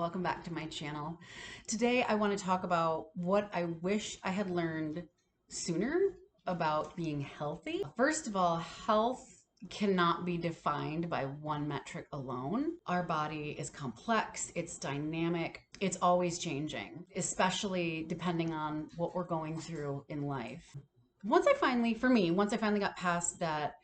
Welcome back to my channel. Today I want to talk about what I wish I had learned sooner about being healthy. First of all, health cannot be defined by one metric alone. Our body is complex, it's dynamic, it's always changing, especially depending on what we're going through in life. Once I finally got past that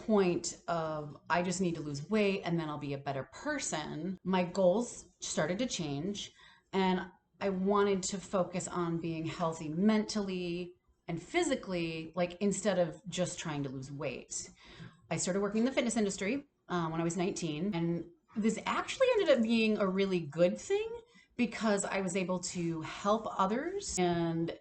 point of I just need to lose weight and then I'll be a better person, my goals started to change and I wanted to focus on being healthy mentally and physically, like instead of just trying to lose weight. I started working in the fitness industry when I was 19, and this actually ended up being a really good thing because I was able to help others and,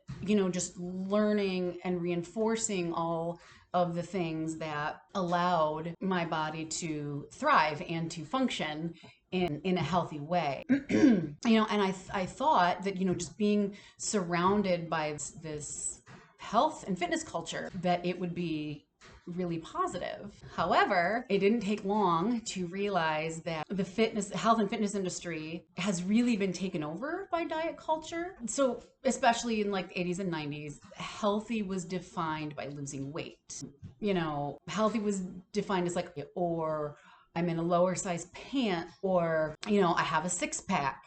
just learning and reinforcing all of the things that allowed my body to thrive and to function in a healthy way. And I thought that, just being surrounded by this health and fitness culture, that it would be really positive. However, it didn't take long to realize that the health and fitness industry has really been taken over by diet culture. So especially in like the 80s and 90s, healthy was defined by losing weight. Healthy was defined as like, or I'm in a lower size pant, or, I have a six pack,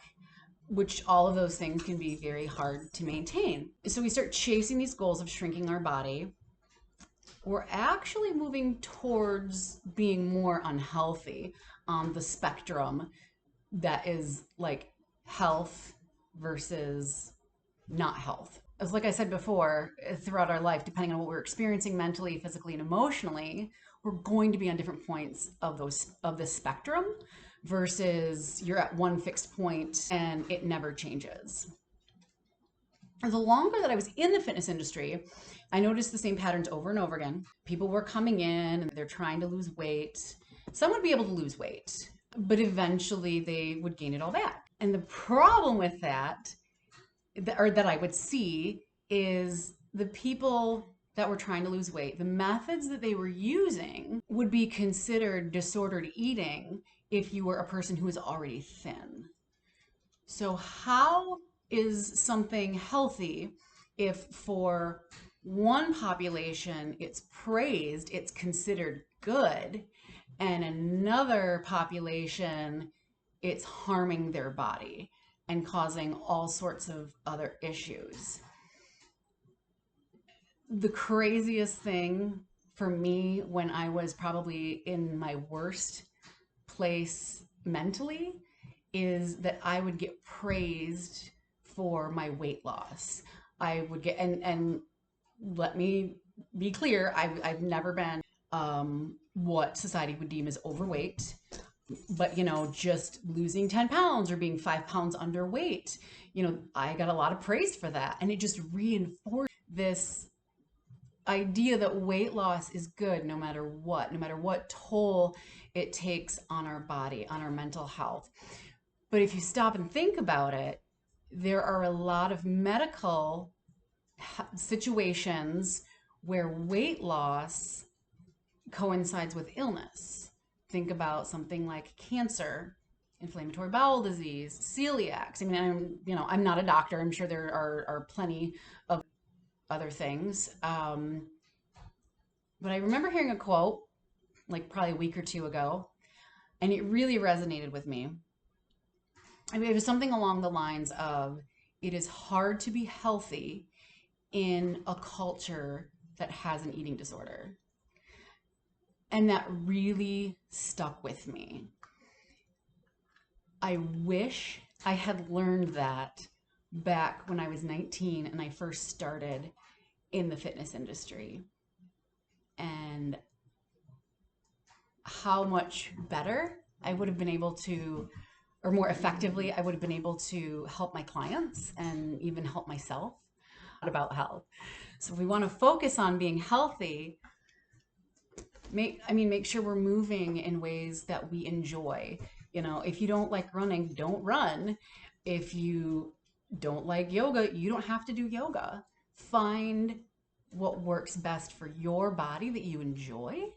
which all of those things can be very hard to maintain. So we start chasing these goals of shrinking our body. We're actually moving towards being more unhealthy on the spectrum that is like health versus not health. As like I said before, throughout our life, depending on what we're experiencing mentally, physically, and emotionally, we're going to be on different points of this spectrum versus you're at one fixed point and it never changes. The longer that I was in the fitness industry, I noticed the same patterns over and over again. People were coming in and they're trying to lose weight. Some would be able to lose weight, but eventually they would gain it all back. And the problem with that, or that I would see, is the people that were trying to lose weight, the methods that they were using would be considered disordered eating if you were a person who was already thin. So how is something healthy if for one population it's praised, it's considered good, and another population it's harming their body and causing all sorts of other issues? The craziest thing for me when I was probably in my worst place mentally is that I would get praised for my weight loss. I would get, and let me be clear, I've never been what society would deem as overweight, but just losing 10 pounds or being 5 pounds underweight, I got a lot of praise for that. And it just reinforced this idea that weight loss is good no matter what toll it takes on our body, on our mental health. But if you stop and think about it, there are a lot of medical situations where weight loss coincides with illness. Think about something like cancer, inflammatory bowel disease, celiac. I mean, I'm not a doctor. I'm sure there are plenty of other things. But I remember hearing a quote like probably a week or two ago, and it really resonated with me. I mean, it was something along the lines of, it is hard to be healthy in a culture that has an eating disorder. And that really stuck with me. I wish I had learned that back when I was 19 and I first started in the fitness industry. And how much better I would have been able to, or more effectively, I would have been able to help my clients and even help myself about health. So if we want to focus on being healthy, make sure we're moving in ways that we enjoy. If you don't like running, don't run. If you don't like yoga, you don't have to do yoga. Find what works best for your body that you enjoy.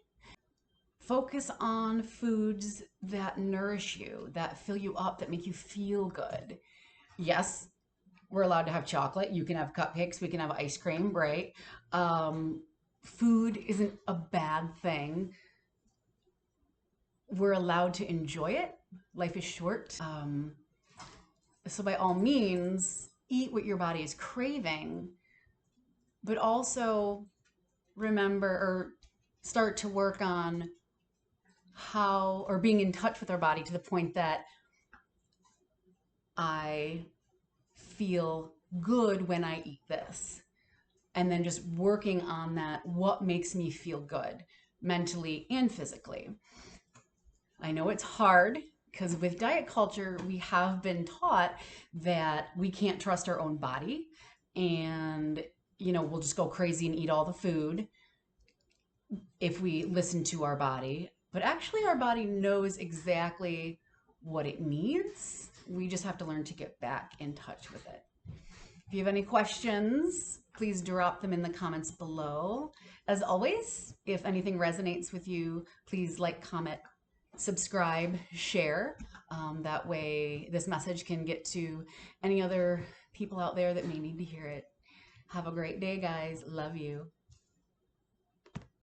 Focus on foods that nourish you, that fill you up, that make you feel good. Yes, we're allowed to have chocolate. You can have cupcakes. We can have ice cream, right? Food isn't a bad thing. We're allowed to enjoy it. Life is short. So, by all means, eat what your body is craving, but also remember or start to work on how, or being in touch with our body to the point that I feel good when I eat this. And then just working on that, what makes me feel good mentally and physically. I know it's hard because with diet culture, we have been taught that we can't trust our own body and, we'll just go crazy and eat all the food if we listen to our body. But actually, our body knows exactly what it needs. We just have to learn to get back in touch with it. If you have any questions, please drop them in the comments below. As always, if anything resonates with you, please like, comment, subscribe, share. That way this message can get to any other people out there that may need to hear it. Have a great day, guys. Love you.